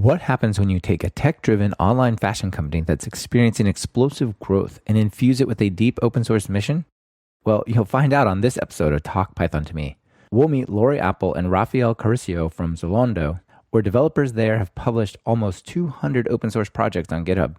What happens when you take a tech-driven online fashion company that's experiencing explosive growth and infuse it with a deep open source mission? Well, you'll find out on this episode of Talk Python to Me. We'll meet Lauri and Rafael Caricio from Zalando, where developers there have published almost 200 open source projects on Github.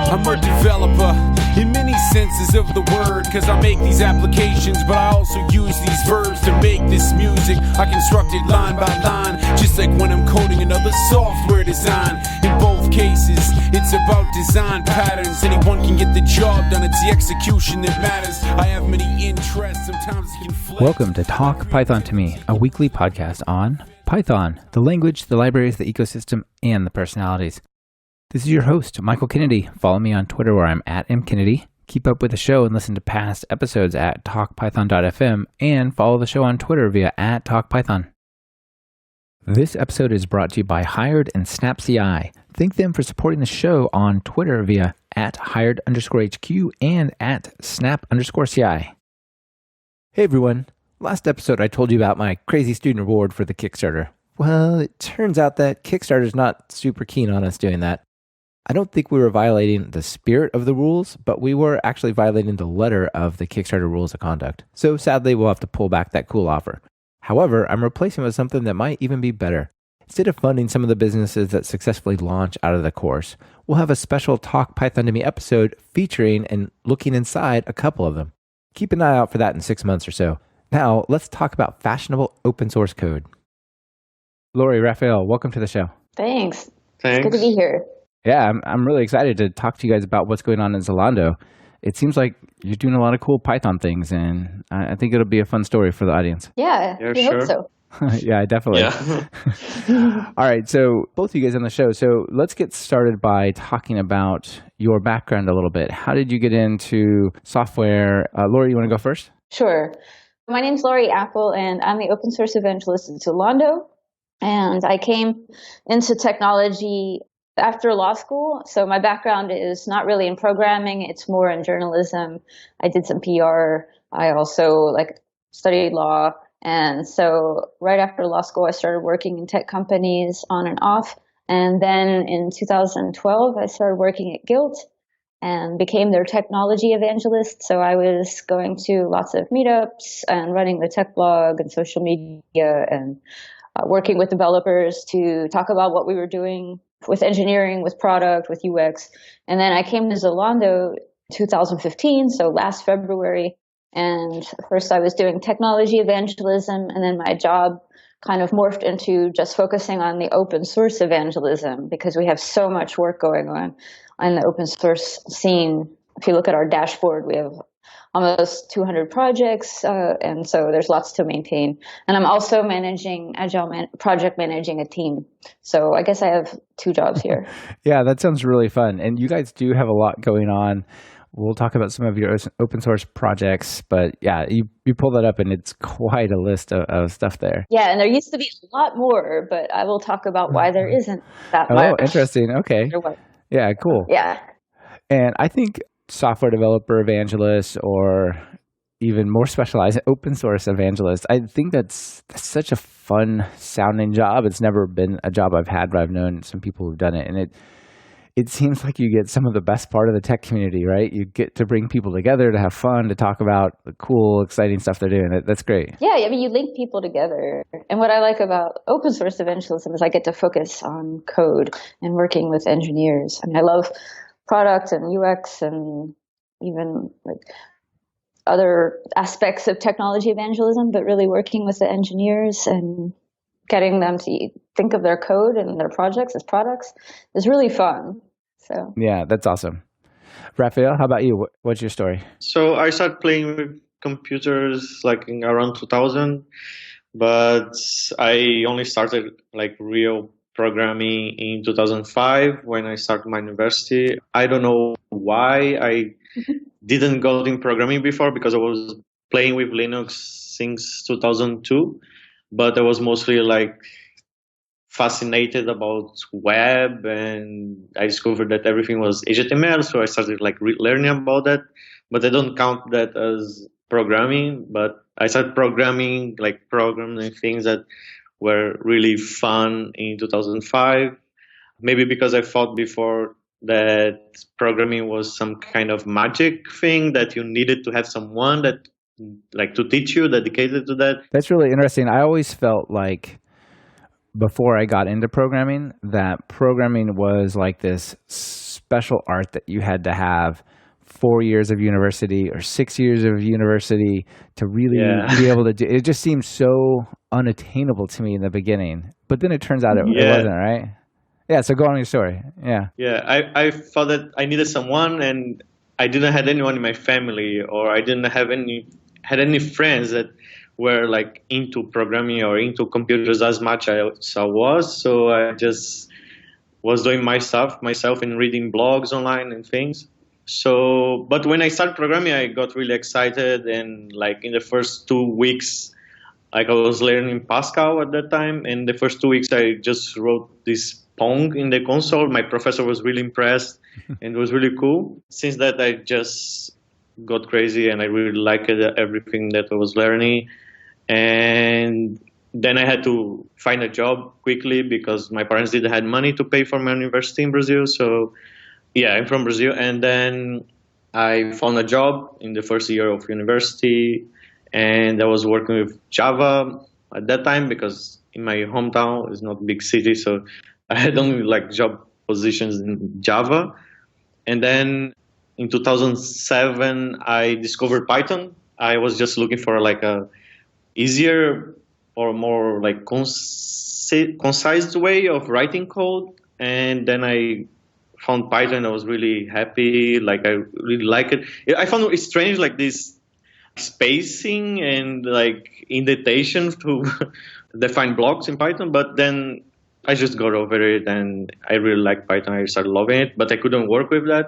I'm a developer in many senses of the word, cause I make these applications, but I also use these verbs to make this music. I construct it line by line, just like when I'm coding another software design. In both cases, it's about design patterns. Anyone can get the job done, it's the execution that matters. I have many interests, sometimes it conflicts. Welcome to Talk Python to Me, a weekly podcast on Python, the language, the libraries, the ecosystem, and the personalities. This is your host, Michael Kennedy. Follow me on Twitter where I'm at mkennedy. Keep up with the show and listen to past episodes at talkpython.fm and follow the show on Twitter via @talkpython. This episode is brought to you by Hired and SnapCI. Thank them for supporting the show on Twitter via @hired_HQ and @snap_CI. Hey everyone. Last episode I told you about my crazy student reward for the Kickstarter. Well, it turns out that Kickstarter's not super keen on us doing that. I don't think we were violating the spirit of the rules, but we were actually violating the letter of the Kickstarter rules of conduct. So sadly, we'll have to pull back that cool offer. However, I'm replacing it with something that might even be better. Instead of funding some of the businesses that successfully launch out of the course, we'll have a special Talk Python to Me episode featuring and looking inside a couple of them. Keep an eye out for that in 6 months or so. Now, let's talk about fashionable open source code. Lauri, Rafael, welcome to the show. Thanks. It's good to be here. Yeah, I'm really excited to talk to you guys about what's going on in Zalando. It seems like you're doing a lot of cool Python things, and I think it'll be a fun story for the audience. Yeah, I hope so. Yeah, definitely. Yeah. All right, so both of you guys on the show. So let's get started by talking about your background a little bit. How did you get into software? Lauri, you want to go first? Sure. My name's Lauri, and I'm the open source evangelist at Zalando. And I came into technology after law school. So my background is not really in programming. It's more in journalism. I did some PR. I also studied law. And so right after law school, I started working in tech companies on and off. And then in 2012, I started working at Guild and became their technology evangelist. So I was going to lots of meetups and running the tech blog and social media and working with developers to talk about what we were doing with engineering, with product, with UX. And then I came to Zalando 2015, so last February. And first I was doing technology evangelism, and then my job kind of morphed into just focusing on the open source evangelism because we have so much work going on the open source scene. If you look at our dashboard, we have almost 200 projects, and so there's lots to maintain. And I'm also project managing a team. So I guess I have two jobs here. Yeah, that sounds really fun. And you guys do have a lot going on. We'll talk about some of your open source projects, but yeah, you pull that up and it's quite a list of stuff there. Yeah, and there used to be a lot more, but I will talk about why there isn't that much. Oh, interesting. Okay. Yeah, cool. Yeah. And I think software developer evangelist, or even more specialized open source evangelist, I think that's such a fun sounding job. It's never been a job I've had, but I've known some people who've done it. And it seems like you get some of the best part of the tech community, right? You get to bring people together to have fun, to talk about the cool, exciting stuff they're doing. That's great. Yeah, I mean, you link people together. And what I like about open source evangelism is I get to focus on code and working with engineers. I mean, I love product and UX and even other aspects of technology evangelism, but really working with the engineers and getting them to think of their code and their projects as products is really fun. So yeah, that's awesome. Rafael, how about you? What's your story? So I started playing with computers in around 2000, but I only started real programming in 2005 when I started my university. I don't know why I didn't go in programming before, because I was playing with Linux since 2002, but I was mostly fascinated about web, and I discovered that everything was HTML, so I started learning about that. But I don't count that as programming, but I started programming things that were really fun in 2005. Maybe because I thought before that programming was some kind of magic thing that you needed to have someone that like to teach you dedicated to that. That's really interesting. I always felt like before I got into programming that programming was like this special art that you had to have 4 years of university or 6 years of university to really be able to do. It just seemed so unattainable to me in the beginning, but then it turns out it wasn't, right? Yeah. So go on with your story. Yeah. Yeah. I thought that I needed someone, and I didn't have anyone in my family, or I didn't have any friends that were like into programming or into computers as much as I was. So I just was doing my stuff myself and reading blogs online and things. So, but when I started programming, I got really excited, and like in the first 2 weeks, like I was learning Pascal at that time, and the first 2 weeks I just wrote this Pong in the console. My professor was really impressed, and it was really cool. Since that, I just got crazy, and I really liked everything that I was learning. And then I had to find a job quickly because my parents didn't have money to pay for my university in Brazil. So yeah, I'm from Brazil. And then I found a job in the first year of university, and I was working with Java at that time because in my hometown is not a big city. So I had only like job positions in Java. And then in 2007, I discovered Python. I was just looking for like a easier or more like concise way of writing code. And then I found Python. I was really happy. Like I really like it. I found it strange, like this spacing and like indentation to define blocks in Python. But then I just got over it, and I really liked Python. I started loving it, but I couldn't work with that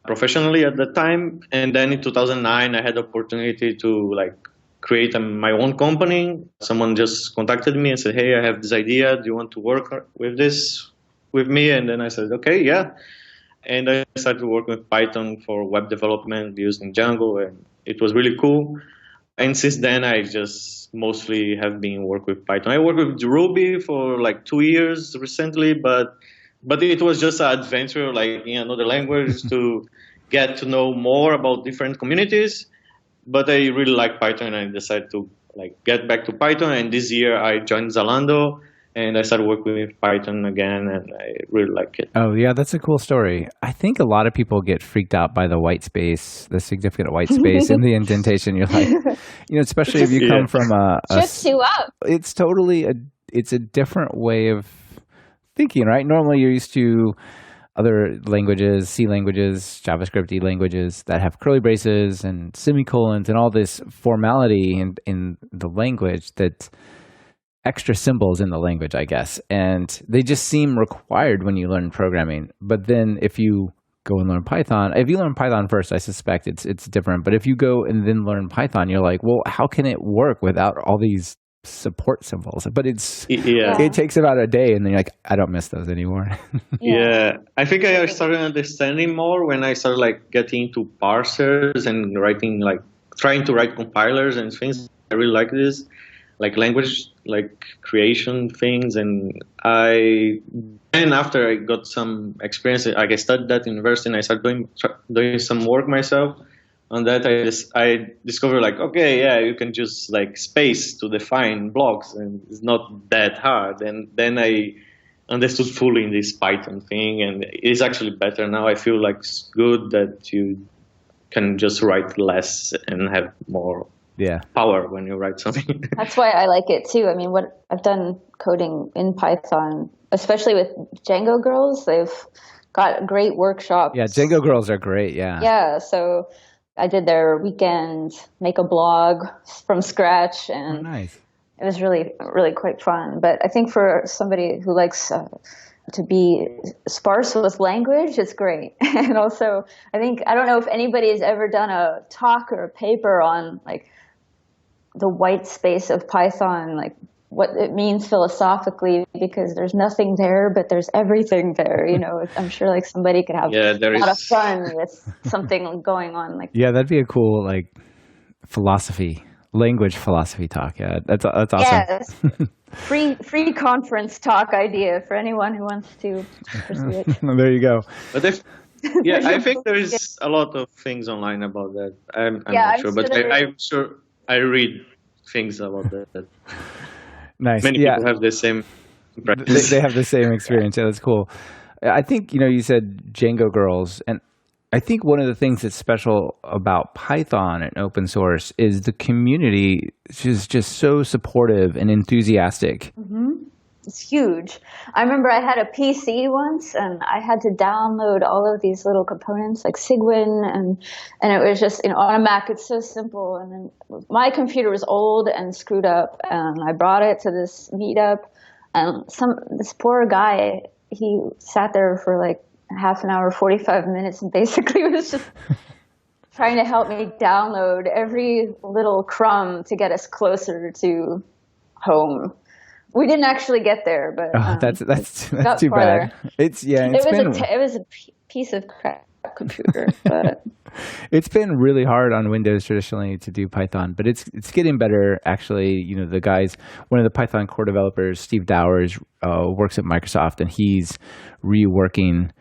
professionally at the time. And then in 2009, I had the opportunity to like create my own company. Someone just contacted me and said, "Hey, I have this idea. Do you want to work with this with me?" And then I said, "Okay, yeah." And I started working with Python for web development using Django, and it was really cool. And since then, I just mostly have been working with Python. I worked with Ruby for like 2 years recently, but it was just an adventure, like in another language, to get to know more about different communities. But I really like Python, and I decided to like get back to Python. And this year, I joined Zalando, and I started working with Python again, and I really like it. Oh, yeah, that's a cool story. I think a lot of people get freaked out by the white space, the significant white space in the indentation. You're like, especially if you come from trips you up. It's totally it's a different way of thinking, right? Normally you're used to other languages, C languages, JavaScript languages that have curly braces and semicolons and all this formality in the language, that extra symbols in the language, I guess. And they just seem required when you learn programming. But then if you go and learn Python, if you learn Python first, I suspect it's different. But if you go and then learn Python, you're like, well, how can it work without all these support symbols? But it takes about a day, and then you're like, I don't miss those anymore. Yeah, I think I started understanding more when I started like getting into parsers and writing, like trying to write compilers and things. I really like this, like language, like creation things. And after I got some experience, like I studied that in university, and I started doing some work myself on that. I discovered like, okay, yeah, you can just like space to define blocks, and it's not that hard. And then I understood fully in this Python thing, and it's actually better now. I feel like it's good that you can just write less and have more power when you write something. That's why I like it too. I mean, what I've done coding in Python, especially with Django Girls, they've got great workshops. Yeah, Django Girls are great. Yeah. Yeah. So I did their weekend, make a blog from scratch, and nice. It was really, really quite fun. But I think for somebody who likes to be sparse with language, it's great. And also, I don't know if anybody has ever done a talk or a paper on like the white space of Python, like what it means philosophically, because there's nothing there, but there's everything there. I'm sure like somebody could have a lot of fun with something going on. Like, yeah, that'd be a cool like language philosophy talk. Yeah, that's awesome. Yes. Free conference talk idea for anyone who wants to pursue it. There you go. But I think there's a lot of things online about that. I'm Yeah, not I'm sure, sure but there is. I'm sure I read things about that. Nice. Many Yeah. people have the same They practice. have the same experience. Yeah, that's cool. I think, you said Django girls, and I think one of the things that's special about Python and open source is the community is just so supportive and enthusiastic. It's huge. I remember I had a PC once, and I had to download all of these little components like Cygwin, and it was just on a Mac. It's so simple. And then my computer was old and screwed up, and I brought it to this meetup, and this poor guy, he sat there for like half an hour, 45 minutes, and basically was just trying to help me download every little crumb to get us closer to home. We didn't actually get there, but That's got too farther. bad. It was a piece of crap computer, but it's been really hard on Windows traditionally to do Python, but it's getting better actually. One of the Python core developers, Steve Dowers, works at Microsoft, and he's reworked.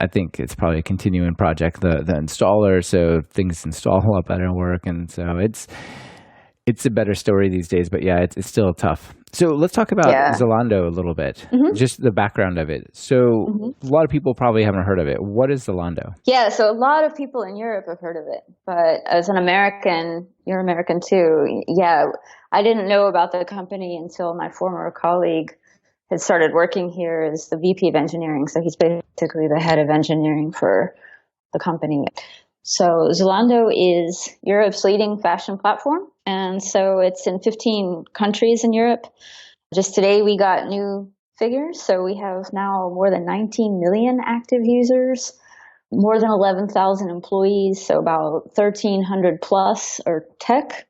I think it's probably a continuing project, the installer, so things install a lot better and work, and so it's a better story these days, but yeah, it's still tough. So let's talk about Zalando a little bit, just the background of it. So a lot of people probably haven't heard of it. What is Zalando? Yeah, so a lot of people in Europe have heard of it, but as an American, you're American too. Yeah, I didn't know about the company until my former colleague had started working here as the VP of engineering. So he's basically the head of engineering for the company. So Zalando is Europe's leading fashion platform. And so it's in 15 countries in Europe. Just today we got new figures. So we have now more than 19 million active users, more than 11,000 employees. So about 1,300 plus are tech.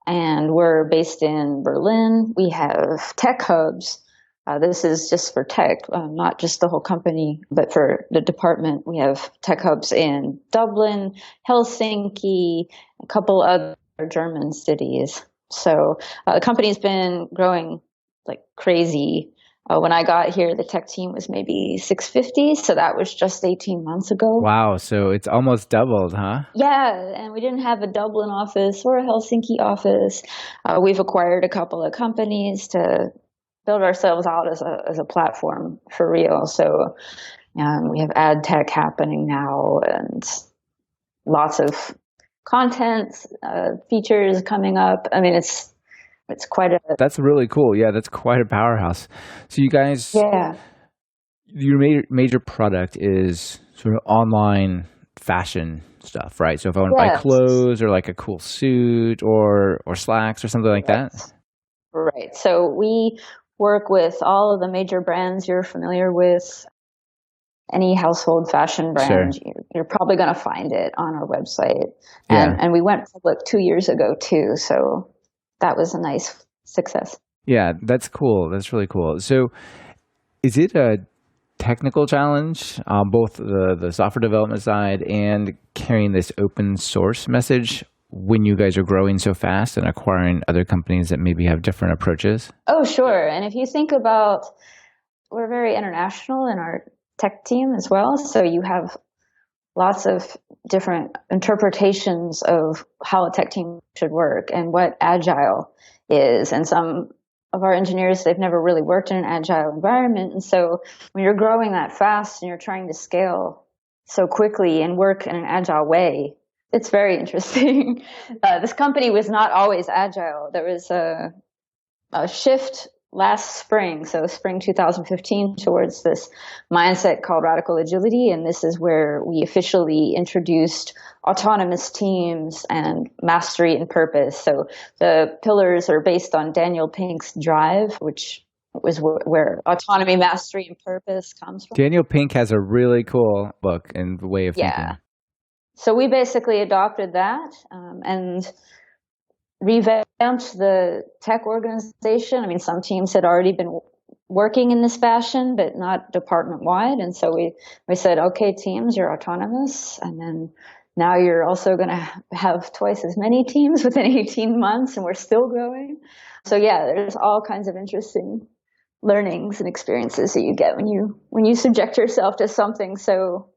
And we're based in Berlin. We have tech hubs. This is just for tech, not just the whole company, but for the department. We have tech hubs in Dublin, Helsinki, a couple other German cities. So the company's been growing like crazy. When I got here, the tech team was maybe 650. So that was just 18 months ago. Wow. So it's almost doubled, huh? Yeah. And we didn't have a Dublin office or a Helsinki office. We've acquired a couple of companies to build ourselves out as a platform for real. So we have ad tech happening now, and lots of content features coming up. I mean, it's quite a. That's really cool. Yeah, that's quite a powerhouse. So you guys, your major product is sort of online fashion stuff, right? So if I want to buy clothes or like a cool suit or slacks or something like that. Right. So we work with all of the major brands you're familiar with. Any household fashion brand, you're probably going to find it on our website. And we went public 2 years ago too, so that was a nice success. Yeah, that's cool. That's really cool. So is it a technical challenge, both the software development side and carrying this open source message when you guys are growing so fast and acquiring other companies that maybe have different approaches? Oh, sure. And if you think about, we're very international in our tech team as well. So you have lots of different interpretations of how a tech team should work and what agile is. And some of our engineers, they've never really worked in an agile environment. And so when you're growing that fast and you're trying to scale so quickly and work in an agile way, it's very interesting. This company was not always agile. There was a shift last spring, so spring 2015, towards this mindset called radical agility. And this is where we officially introduced autonomous teams and mastery and purpose. So the pillars are based on Daniel Pink's drive, which was where autonomy, mastery, and purpose comes from. Daniel Pink has a really cool book and way of thinking. So we basically adopted that and revamped the tech organization. I mean, some teams had already been working in this fashion, but not department-wide. And so we said, okay, teams, you're autonomous. And then now you're also going to have twice as many teams within 18 months, and we're still growing. So yeah, there's all kinds of interesting learnings and experiences that you get when you subject yourself to something so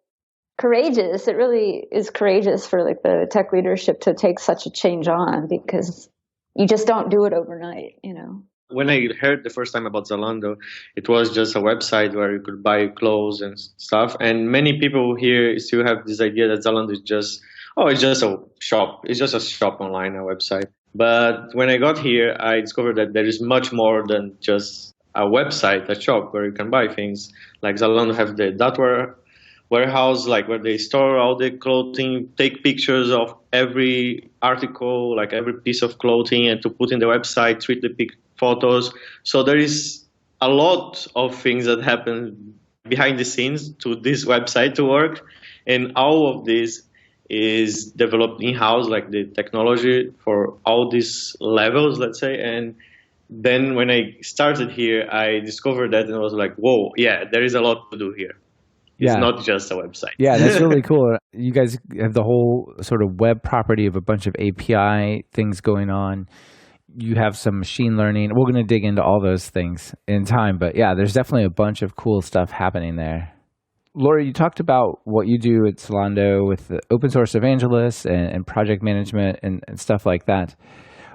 courageous. It really is courageous for like the tech leadership to take such a change on, because you just don't do it overnight, you know. When I heard the first time about Zalando, it was just a website where you could buy clothes and stuff. And many people here still have this idea that Zalando is just, oh, it's just a shop. It's just a shop online, a website. But when I got here, I discovered that there is much more than just a website, a shop where you can buy things. Like Zalando have the warehouse, like where they store all the clothing, take pictures of every article, like every piece of clothing, and to put in the website, treat the photos. So there is a lot of things that happen behind the scenes to this website to work, and all of this is developed in-house, like the technology for all these levels, let's say. And then when I started here, I discovered that and I was like, whoa, yeah, there is a lot to do here. It's not just a website. Yeah, that's really cool. You guys have the whole sort of web property of a bunch of API things going on. You have some machine learning. We're going to dig into all those things in time. But yeah, there's definitely a bunch of cool stuff happening there. Lauri, you talked about what you do at Zalando with the open source evangelists and project management and stuff like that.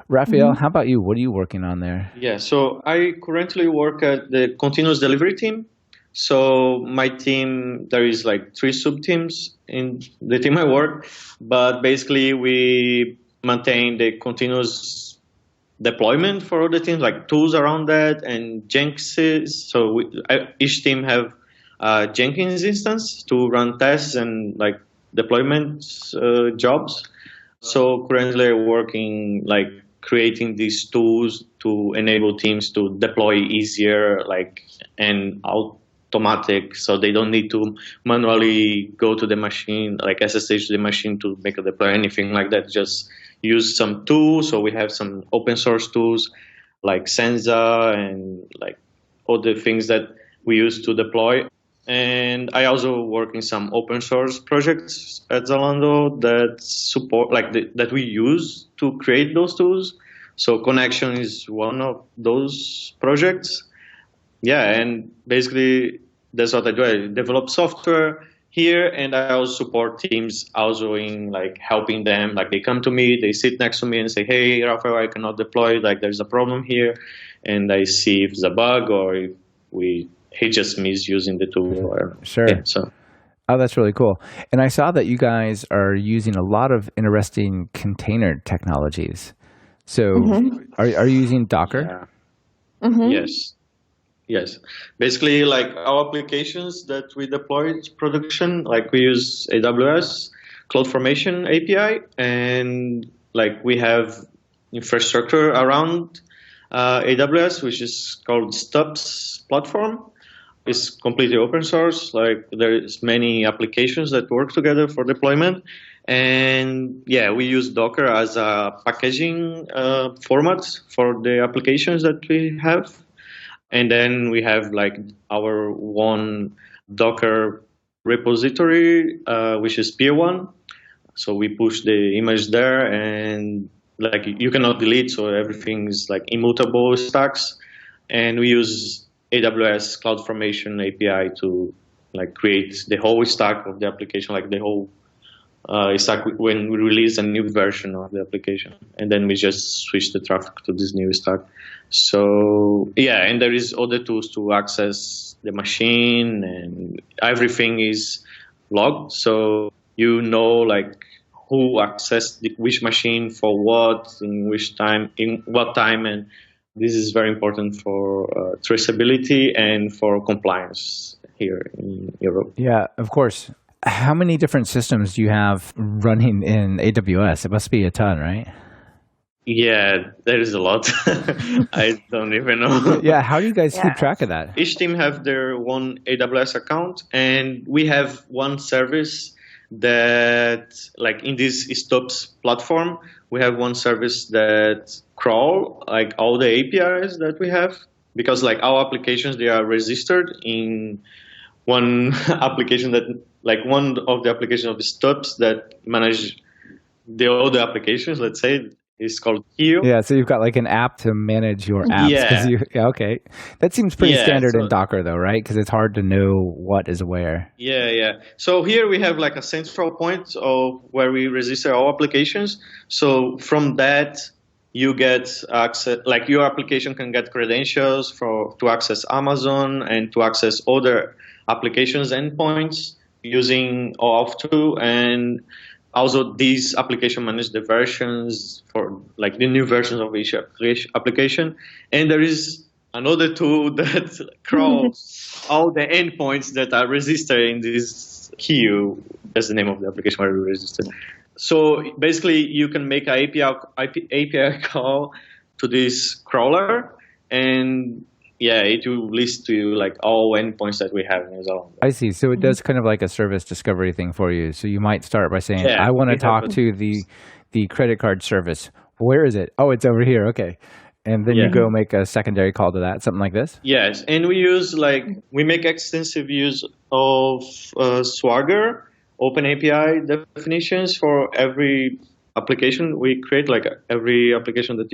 Rafael, how about you? What are you working on there? Yeah, so I currently work at the continuous delivery team. So my team, there is like 3 sub-teams in the team I work, but basically we maintain the continuous deployment for all the teams, like tools around that and Jenkins. So each team have a Jenkins instance to run tests and like deployment jobs. So currently I'm working like creating these tools to enable teams to deploy easier, like and automatic, so they don't need to manually go to the machine, like SSH to the machine to make a deploy, anything like that. Just use some tools. So we have some open source tools like Senza and like all the things that we use to deploy. And I also work in some open source projects at Zalando that support, like that we use to create those tools. So Connection is one of those projects. Yeah, and basically that's what I do. I develop software here, and I also support teams also in like helping them. Like they come to me, they sit next to me and say, "Hey, Rafael, I cannot deploy. Like there's a problem here," and I see if it's a bug or if he just misusing the tool. Or, sure. Yeah, so. Oh, that's really cool. And I saw that you guys are using a lot of interesting container technologies. So are you using Docker? Yeah. Yes. Basically, like our applications that we deploy to production, like we use AWS CloudFormation API, and like we have infrastructure around AWS, which is called Stubbs platform. It's completely open source. Like there's many applications that work together for deployment. And yeah, we use Docker as a packaging format for the applications that we have. And then we have like our one Docker repository, which is Peer One. So we push the image there, and like you cannot delete, so everything is like immutable stacks. And we use AWS CloudFormation API to like create the whole stack of the application, like the whole stack when we release a new version of the application, and then we just switch the traffic to this new stack. So yeah, and there is other tools to access the machine, and everything is logged, so you know like who accessed which machine for what, in which time, in what time, and this is very important for traceability and for compliance here in Europe. Yeah, of course. How many different systems do you have running in AWS? It must be a ton, right? Yeah, there is a lot. I don't even know. Yeah, how do you guys keep track of that? Each team have their one AWS account, and we have one service that, like in this Stops platform, we have one service that crawl like all the APIs that we have, because like our applications, they are registered in one application that, like one of the applications of Stops that manage the other applications, let's say. It's called Q. Yeah, so you've got like an app to manage your apps. Yeah. Okay. That seems pretty Yeah, standard in so Docker though, right? Because it's hard to know what is where. yeah. So here we have like a central point of where we register all applications. So from that, you get access, like your application can get credentials to access Amazon and to access other applications endpoints using OAuth 2. And also these application manage the versions for like the new versions of each application. And there is another tool that crawls all the endpoints that are registered in this queue. That's the name of the application where we registered. So basically, you can make an API call to this crawler, and yeah, it will list to you like all endpoints that we have in Zalando. I see. So it does kind of like a service discovery thing for you. So you might start by saying, Yeah, I want to we have talk to the credit card service. Where is it? Oh, it's over here. Okay. And then you go make a secondary call to that, something like this? Yes, and we make extensive use of Swagger, Open API definitions for every application we create, like every application that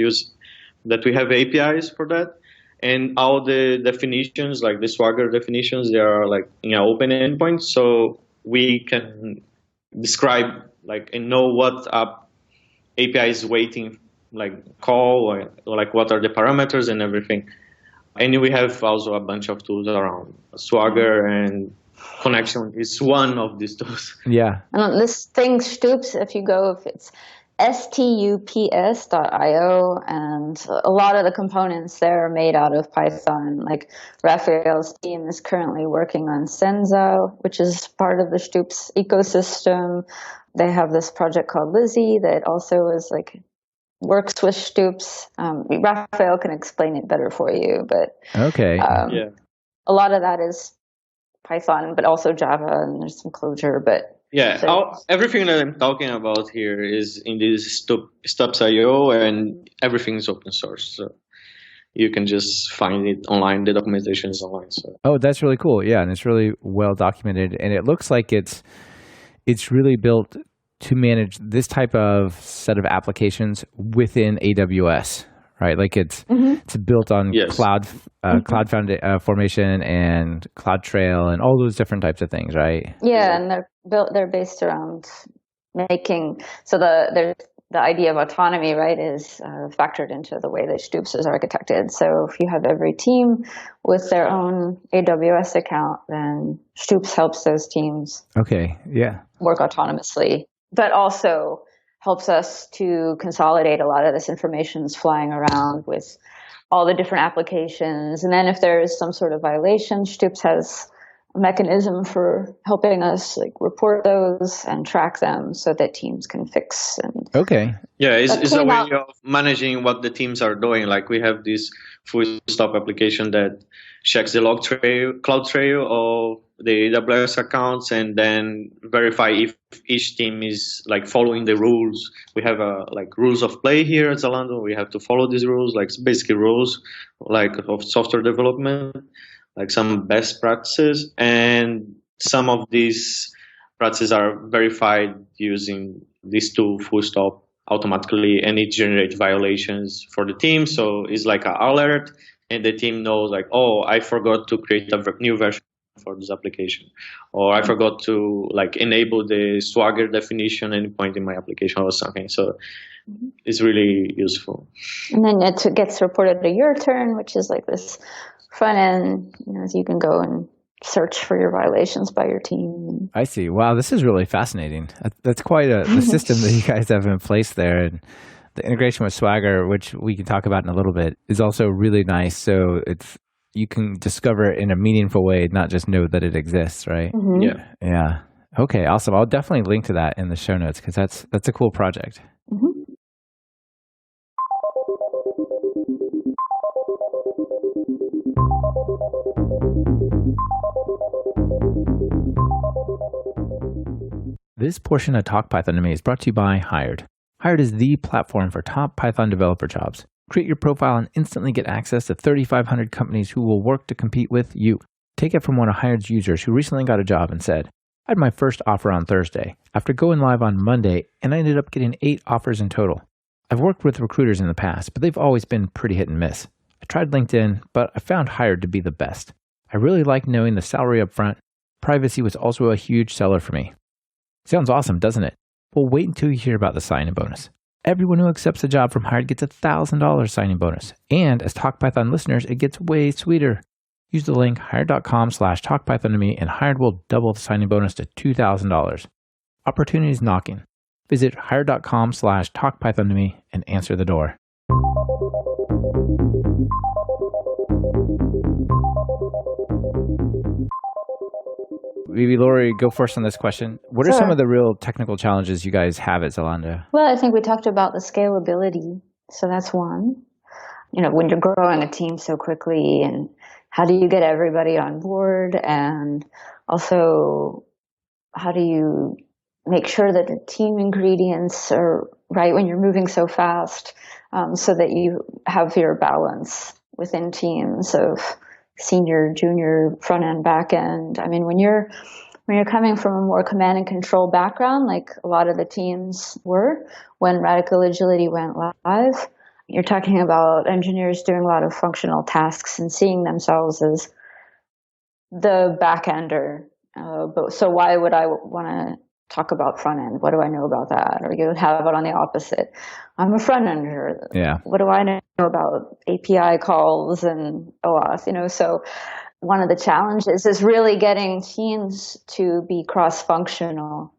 we have APIs for that. And all the definitions, like the Swagger definitions, they are like open endpoints, so we can describe like and know what API is waiting, like call or like what are the parameters and everything. And we have also a bunch of tools around Swagger, and Connection is one of these tools. Yeah. And this thing Stoops, if it's stups.io, and a lot of the components there are made out of Python. Like Rafael's team is currently working on Senzo, which is part of the Stoops ecosystem. They have this project called Lizzie that also is like works with Stoops. Rafael can explain it better for you, but okay. A lot of that is Python, but also Java, and there's some Clojure, but everything that I'm talking about here is in this Stups.io, and everything is open source. So you can just find it online. The documentation is online. So. Oh, that's really cool. Yeah, and it's really well documented, and it looks like it's really built to manage this type of set of applications within AWS, right? Like it's built on cloud formation and CloudTrail and all those different types of things, right? Yeah, and they're based around making the idea of autonomy, right, is factored into the way that Stoops is architected. So if you have every team with their own AWS account, then Stoops helps those teams work autonomously, but also helps us to consolidate a lot of this information that's flying around with all the different applications. And then if there is some sort of violation, Stoops has a mechanism for helping us like report those and track them so that teams can fix. And it's a way of managing what the teams are doing. Like we have this full stop application that checks the cloud trail of the AWS accounts and then verify if each team is like following the rules. We have like rules of play here at Zalando. We have to follow these rules, like basically rules like of software development, like some best practices, and some of these practices are verified using this tool full stop automatically, and it generates violations for the team. So it's like an alert, and the team knows like, oh, I forgot to create a new version for this application, or I forgot to like enable the Swagger definition endpoint in my application or something. So it's really useful. And then it gets reported to your turn, which is like this front end, so you can go and search for your violations by your team. I see. Wow, this is really fascinating. That's quite the system that you guys have in place there. And the integration with Swagger, which we can talk about in a little bit, is also really nice. So you can discover it in a meaningful way, not just know that it exists, right? Mm-hmm. Yeah. Okay, awesome. I'll definitely link to that in the show notes because that's a cool project. Mm-hmm. This portion of Talk Python to Me is brought to you by Hired. Hired is the platform for top Python developer jobs. Create your profile and instantly get access to 3,500 companies who will work to compete with you. Take it from one of Hired's users who recently got a job and said, I had my first offer on Thursday after going live on Monday, and I ended up getting 8 offers in total. I've worked with recruiters in the past, but they've always been pretty hit and miss. I tried LinkedIn, but I found Hired to be the best. I really like knowing the salary up front. Privacy was also a huge seller for me. Sounds awesome, doesn't it? Well, wait until you hear about the sign-in bonus. Everyone who accepts a job from Hired gets a $1,000 sign-in bonus. And as TalkPython listeners, it gets way sweeter. Use the link hired.com/talkpython to me, and Hired will double the sign-in bonus to $2,000. Opportunities knocking. Visit hired.com/talkpython to me and answer the door. Maybe Lauri, go first on this question. What are some of the real technical challenges you guys have at Zalando? Well, I think we talked about the scalability. So that's one. When you're growing a team so quickly, and how do you get everybody on board? And also, how do you make sure that the team ingredients are right when you're moving so fast, so that you have your balance within teams of senior, junior, front end, back end. I mean, when you're coming from a more command and control background, like a lot of the teams were when Radical Agility went live, you're talking about engineers doing a lot of functional tasks and seeing themselves as the back ender. So why would I want to talk about front end? What do I know about that? Or you have it on the opposite. I'm a front ender. Yeah. What do I know about API calls and OAuth? So one of the challenges is really getting teams to be cross-functional.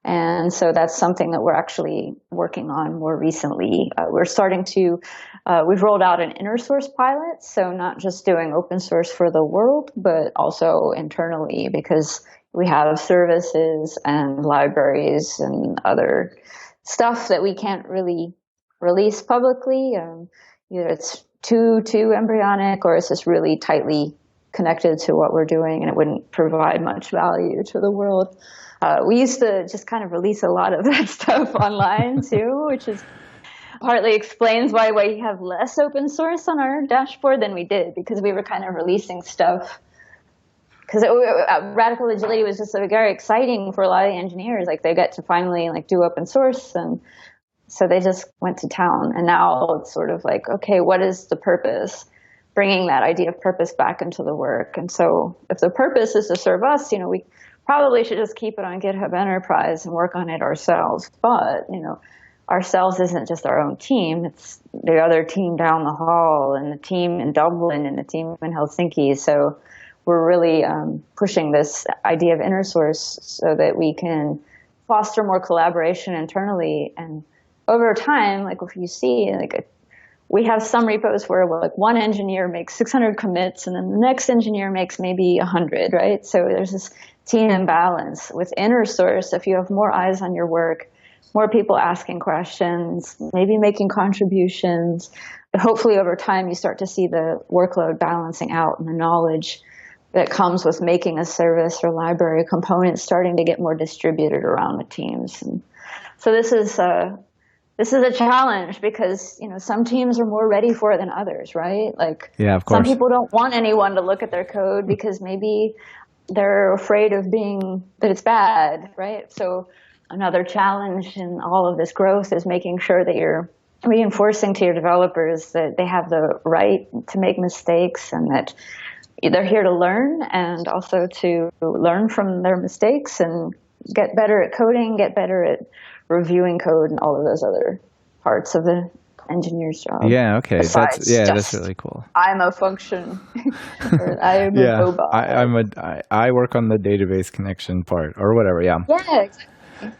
And so that's something that we're actually working on more recently. We're starting to, we've rolled out an inner source pilot. So not just doing open source for the world, but also internally, because we have services and libraries and other stuff that we can't really release publicly. Either it's too embryonic, or it's just really tightly connected to what we're doing, and it wouldn't provide much value to the world. We used to just kind of release a lot of that stuff online too, which is partly explains why we have less open source on our dashboard than we did, because we were kind of releasing stuff. Because Radical Agility was just very exciting for a lot of the engineers. Like, they get to finally do open source, and so they just went to town. And now it's sort of like, okay, what is the purpose? Bringing that idea of purpose back into the work. And so if the purpose is to serve us, we probably should just keep it on GitHub Enterprise and work on it ourselves. But, ourselves isn't just our own team. It's the other team down the hall, and the team in Dublin, and the team in Helsinki. So we're really pushing this idea of inner source so that we can foster more collaboration internally. And over time, if you see, we have some repos where one engineer makes 600 commits, and then the next engineer makes maybe 100, right? So there's this team imbalance. With inner source, if you have more eyes on your work, more people asking questions, maybe making contributions, hopefully over time you start to see the workload balancing out, and the knowledge that comes with making a service or library component starting to get more distributed around the teams. And so this is a challenge, because some teams are more ready for it than others, right? Yeah, of course. Some people don't want anyone to look at their code because maybe they're afraid of that it's bad, right? So another challenge in all of this growth is making sure that you're reinforcing to your developers that they have the right to make mistakes, and that they're here to learn, and also to learn from their mistakes and get better at coding, get better at reviewing code, and all of those other parts of the engineer's job. Yeah, okay. That's really cool. I'm a function. Or I'm a robot. I work on the database connection part, or whatever, yeah. Yeah,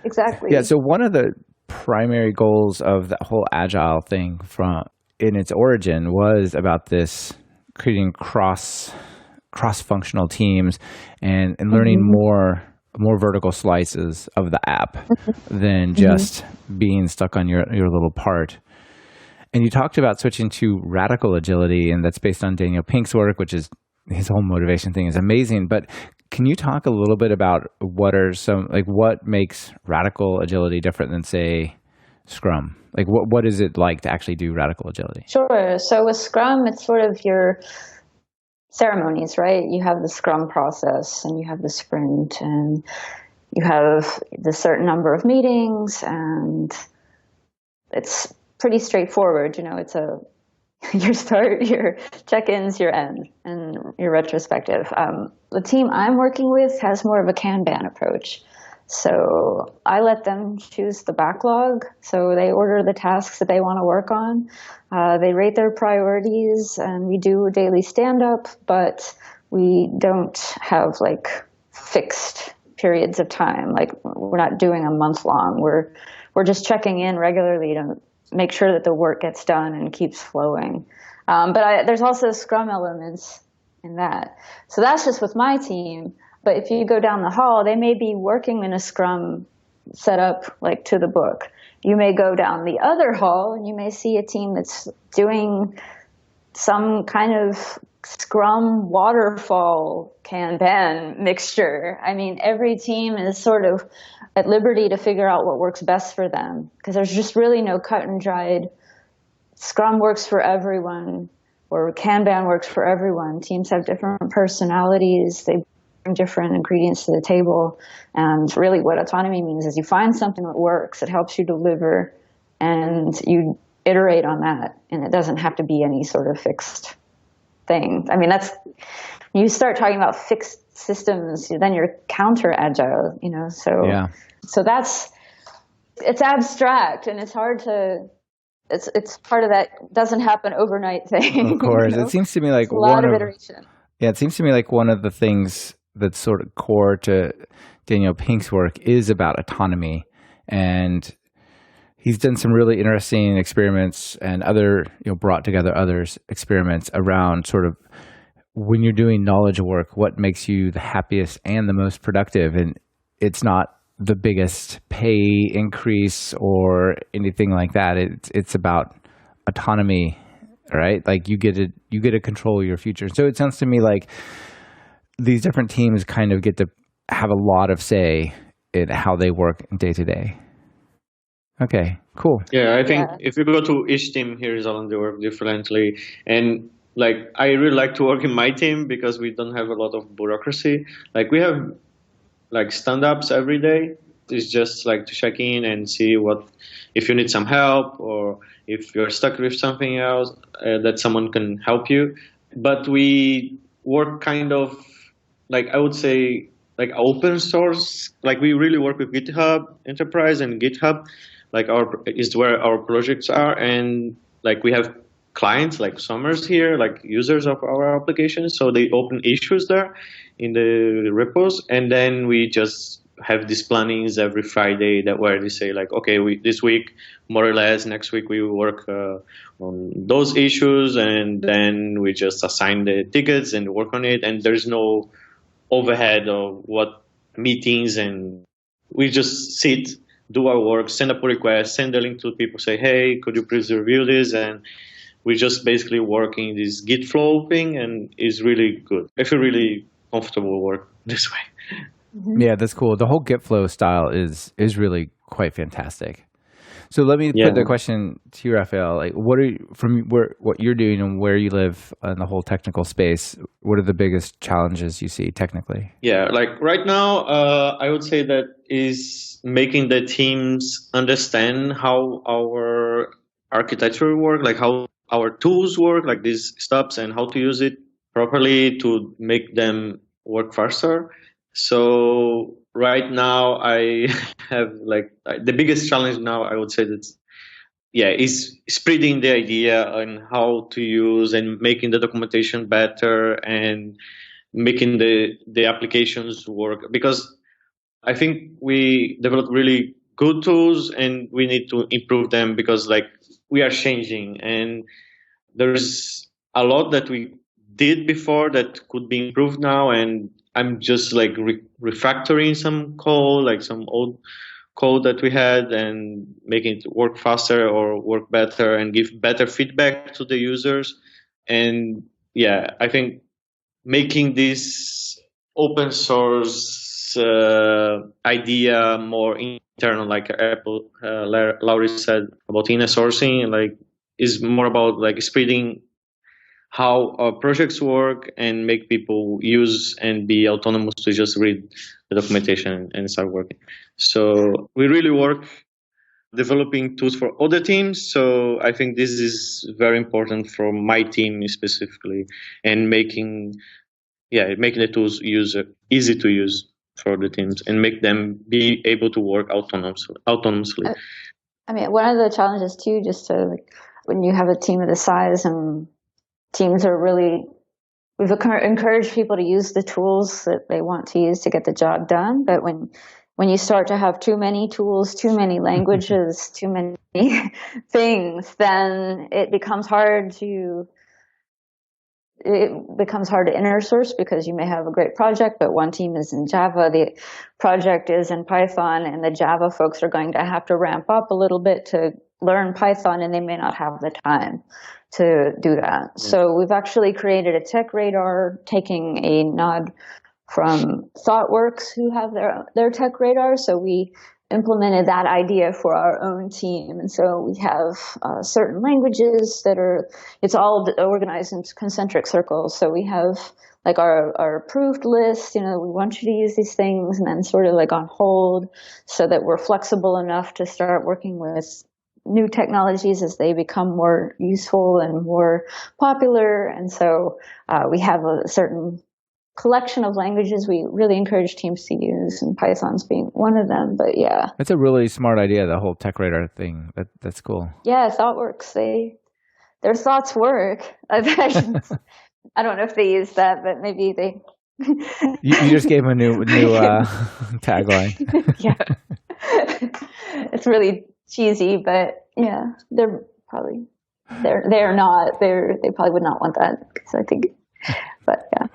exactly. Yeah, so one of the primary goals of that whole agile thing in its origin was about this creating cross-functional teams and learning more vertical slices of the app than just being stuck on your little part. And you talked about switching to Radical Agility, and that's based on Daniel Pink's work, which is his whole motivation thing is amazing. But can you talk a little bit about what makes Radical Agility different than, say, Scrum? What is it like to actually do Radical Agility? Sure. So with Scrum, it's sort of your ceremonies, right? You have the Scrum process, and you have the sprint, and you have the certain number of meetings, and it's pretty straightforward. It's your start, your check-ins, your end, and your retrospective. The team I'm working with has more of a Kanban approach. So I let them choose the backlog. So they order the tasks that they want to work on. They rate their priorities, and we do a daily stand-up, but we don't have fixed periods of time. We're not doing a month long. We're just checking in regularly to make sure that the work gets done and keeps flowing. But there's also Scrum elements in that. So that's just with my team. But if you go down the hall, they may be working in a Scrum setup to the book. You may go down the other hall and you may see a team that's doing some kind of Scrum waterfall Kanban mixture. I mean, every team is sort of at liberty to figure out what works best for them, because there's just really no cut and dried Scrum works for everyone or Kanban works for everyone. Teams have different personalities. They bring different ingredients to the table. And really what autonomy means is you find something that works, it helps you deliver, and you iterate on that. And it doesn't have to be any sort of fixed thing. I mean, you start talking about fixed systems, then you're counter agile, So it's abstract, and it's hard to, it's part of that doesn't happen overnight thing. Of course. It seems to me like a lot of iteration. Yeah, it seems to me like one of the things that's sort of core to Daniel Pink's work is about autonomy. And he's done some really interesting experiments and brought together others experiments around sort of when you're doing knowledge work, what makes you the happiest and the most productive. And it's not the biggest pay increase or anything like that. It's about autonomy, right? You get to control your future. So it sounds to me like these different teams kind of get to have a lot of say in how they work day to day. Okay, cool. Yeah, I think if you go to each team here in Zalando, they work differently. And I really like to work in my team because we don't have a lot of bureaucracy. We have stand-ups every day. It's just to check in and see if you need some help or if you're stuck with something else that someone can help you. But we work kind of I would say open source. We really work with GitHub Enterprise and GitHub. Is where our projects are, and we have clients Summers here, users of our applications. So they open issues there in the repos, and then we just have these plannings every Friday where they say okay, this week more or less, next week we will work on those issues, and then we just assign the tickets and work on it, and there's no overhead of what meetings, and we just sit, do our work, send a pull request, send a link to people, say, hey, could you please review this? And we just basically work in this Git flow thing, and it's really good. I feel really comfortable work this way. Mm-hmm. Yeah, that's cool. The whole Git flow style is really quite fantastic. So let me put the question to you, Rafael. What you're doing and where you live in the whole technical space, what are the biggest challenges you see technically? Yeah, right now, I would say that is making the teams understand how our architecture work, how our tools work, these steps, and how to use it properly to make them work faster. So right now I have the biggest challenge now, I would say is spreading the idea on how to use and making the documentation better and making the applications work, because I think we developed really good tools and we need to improve them because we are changing, and there's a lot that we did before that could be improved now, and I'm just refactoring some code, some old code that we had, and making it work faster or work better and give better feedback to the users. And I think making this open source idea more internal, Lauri said about inner sourcing, is more about spreading how our projects work and make people use and be autonomous to just read the documentation and start working. So we really work developing tools for other teams. So I think this is very important for my team specifically, and making the tools easy to use for the teams and make them be able to work autonomously. I mean, one of the challenges too, just to when you have a team of this size, and teams are really, we've encouraged people to use the tools that they want to use to get the job done. But when you start to have too many tools, too many languages, too many things, then it becomes hard to inner source, because you may have a great project, but one team is in Java, the project is in Python, and the Java folks are going to have to ramp up a little bit to learn Python, and they may not have the time to do that. So we've actually created a tech radar, taking a nod from ThoughtWorks, who have their tech radar. So we implemented that idea for our own team. And so we have certain languages it's all organized in concentric circles. So we have like our approved list, we want you to use these things, and then sort of like on hold, so that we're flexible enough to start working with new technologies as they become more useful and more popular. And so we have a certain collection of languages we really encourage teams to use, and Python's being one of them. But yeah, That's a really smart idea, the whole tech radar thing. That's cool. yeah, ThoughtWorks, their thoughts work. I don't know if they use that, but maybe they. You just gave them a new tagline. Yeah, it's really cheesy, but yeah, they probably would not want that, because I think. But yeah.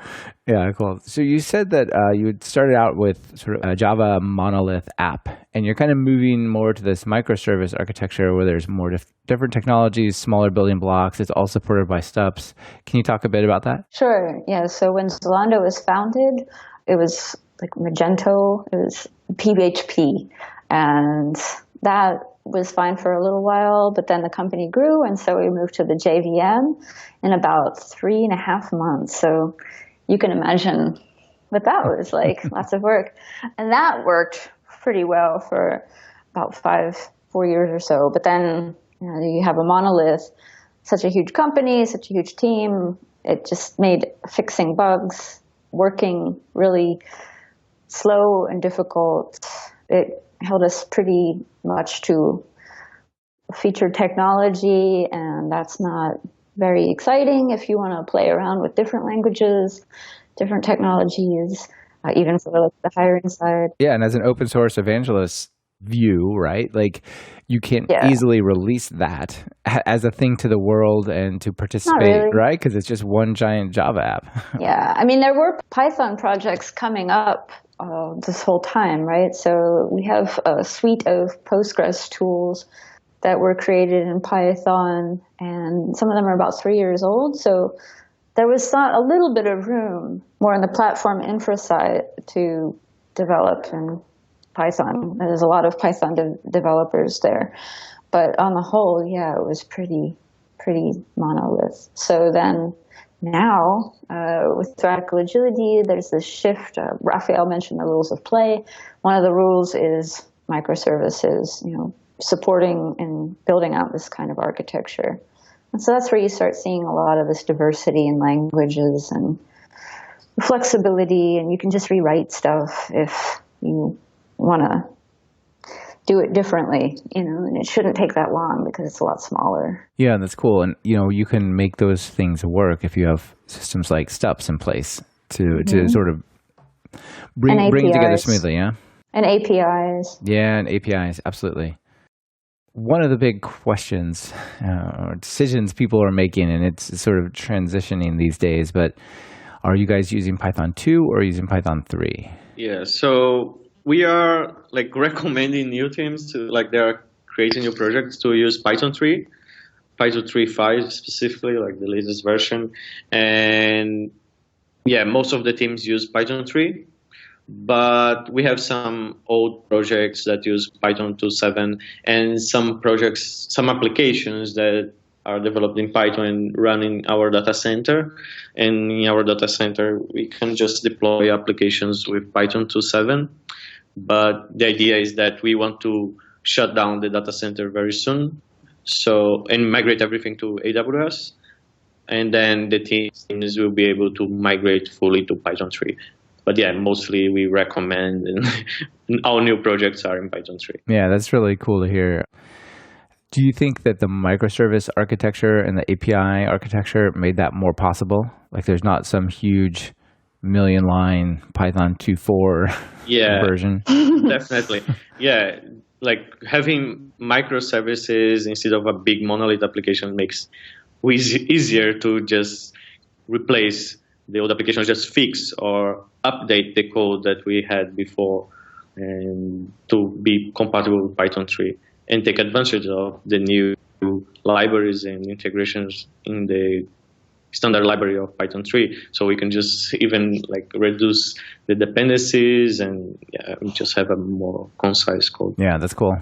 Yeah, cool. So you said that you had started out with sort of a Java monolith app, and you're kind of moving more to this microservice architecture where there's more different technologies, smaller building blocks. It's all supported by stubs. Can you talk a bit about that? Sure. Yeah. So when Zalando was founded, it was like Magento, it was PHP, and that was fine for a little while, but then the company grew, and so we moved to the JVM in about 3.5 months. So you can imagine what that was like. Lots of work. And that worked pretty well for about 4 years or so. But then you have a monolith, such a huge company, such a huge team. It just made fixing bugs, working really slow and difficult. It held us pretty much to featured technology, and that's not very exciting if you want to play around with different languages, different technologies, even for the hiring side. Yeah, and as an open source evangelist view, right? Like you can't easily release that as a thing to the world and to participate, right? Because it's just one giant Java app. Yeah, I mean, there were Python projects coming up this whole time, right? So we have a suite of Postgres tools that were created in Python, and some of them are about 3 years old. So there was a little bit of room more on the platform infra side to develop in Python. There's a lot of Python developers there. But on the whole, yeah, it was pretty monolith. So then now, with Radical Agility, there's this shift. Rafael mentioned the rules of play. One of the rules is microservices, supporting and building out this kind of architecture. And so that's where you start seeing a lot of this diversity in languages and flexibility, and you can just rewrite stuff if you want to do it differently, and it shouldn't take that long because it's a lot smaller. Yeah, that's cool. And, you can make those things work if you have systems like stubs in place to sort of bring it together smoothly, yeah? And APIs. Yeah, and APIs, absolutely. One of the big questions or decisions people are making, and it's sort of transitioning these days, but are you guys using Python 2 or using Python 3? Yeah, so we are recommending new teams to they are creating new projects to use Python 3, Python 3.5 specifically, the latest version. And yeah, most of the teams use Python 3. But we have some old projects that use Python 2.7 and some applications that are developed in Python and run in our data center. And in our data center, we can just deploy applications with Python 2.7. But the idea is that we want to shut down the data center very soon. So, and migrate everything to AWS. And then the teams will be able to migrate fully to Python 3. But yeah, mostly we recommend, and all new projects are in Python 3. Yeah, that's really cool to hear. Do you think that the microservice architecture and the API architecture made that more possible? Like there's not some huge million-line Python 2.4 version? Definitely. Yeah, like having microservices instead of a big monolith application makes it easier to just replace the old application, just fix or update the code that we had before and to be compatible with Python 3 and take advantage of the new libraries and integrations in the standard library of Python 3. So we can just even like reduce the dependencies and just have a more concise code. Yeah, that's cool.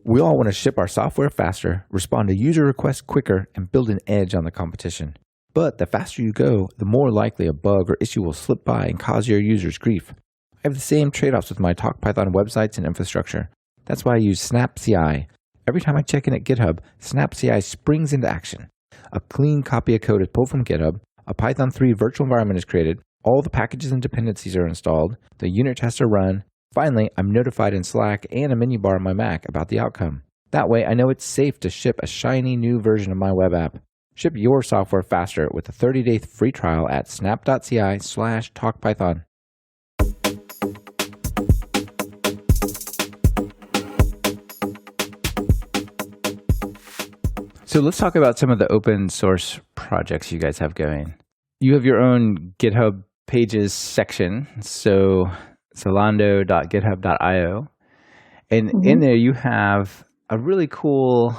We all want to ship our software faster, respond to user requests quicker, and build an edge on the competition. But the faster you go, the more likely a bug or issue will slip by and cause your users grief. I have the same trade-offs with my Talk Python websites and infrastructure. That's why I use SnapCI. Every time I check in at GitHub, SnapCI springs into action. A clean copy of code is pulled from GitHub, a Python 3 virtual environment is created, all the packages and dependencies are installed, the unit tests are run. Finally, I'm notified in Slack and a menu bar on my Mac about the outcome. That way, I know it's safe to ship a shiny new version of my web app. Ship your software faster with a 30-day free trial at snap.ci/talkpython. So let's talk about some of the open source projects you guys have going. You have your own GitHub pages section, so Zalando.github.io. And in there you have a really cool,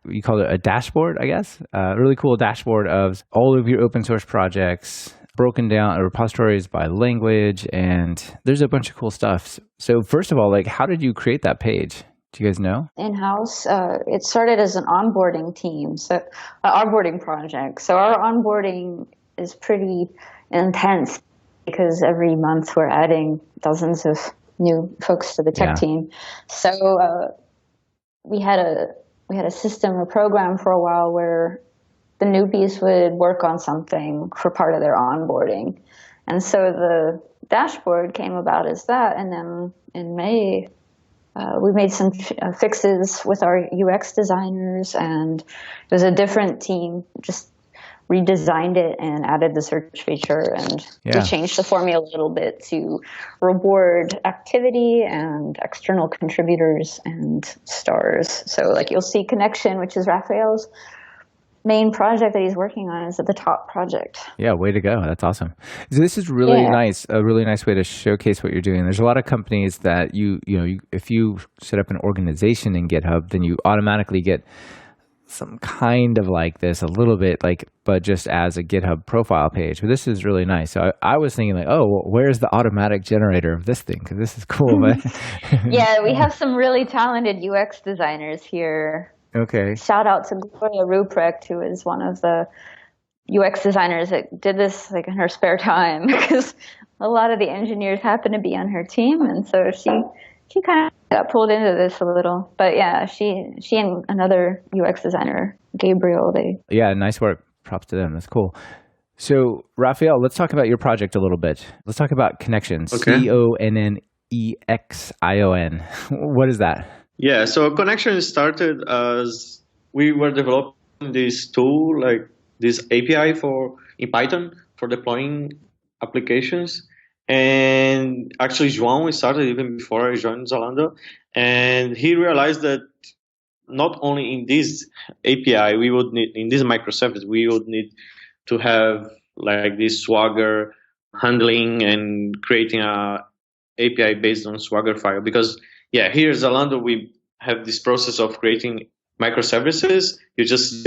you call it a dashboard, I guess, a really cool dashboard of all of your open source projects, broken down repositories by language, and there's a bunch of cool stuff. So first of all, like, how did you create that page? Do you guys know? In-house, it started as an onboarding team, so onboarding project. So our onboarding is pretty intense because every month we're adding dozens of new folks to the tech team. So we had a system or program for a while where the newbies would work on something for part of their onboarding. And so the dashboard came about as that. And then in May, we made some fixes with our UX designers, and it was a different team, just redesigned it and added the search feature, and we changed the formula a little bit to reward activity and external contributors and stars. So like you'll see Connection, which is Rafael's main project that he's working on, is at the top project. Yeah, way to go. That's awesome. So this is really nice, a really nice way to showcase what you're doing. There's a lot of companies that if you set up an organization in GitHub, then you automatically get some kind of like this a little bit, like, but just as a GitHub profile page. But this is really nice. So I was thinking like, oh, well, where's the automatic generator of this thing? Because this is cool. But yeah, we have some really talented UX designers here. Okay. Shout out to Gloria Ruprecht, who is one of the UX designers that did this like in her spare time, because a lot of the engineers happen to be on her team, and so she kind of got pulled into this a little. But yeah, she and another UX designer, Gabriel, nice work. Props to them. That's cool. So Rafael, let's talk about your project a little bit. Let's talk about Connections. Okay. CONNEXION. What is that? Yeah, so Connection started as we were developing this tool, like this API in Python for deploying applications. And actually, João started even before I joined Zalando. And he realized that not only in this API, we would need, in this microservice, we would need to have like this Swagger handling and creating a API based on Swagger file. Because here at Zalando, we have this process of creating microservices. You just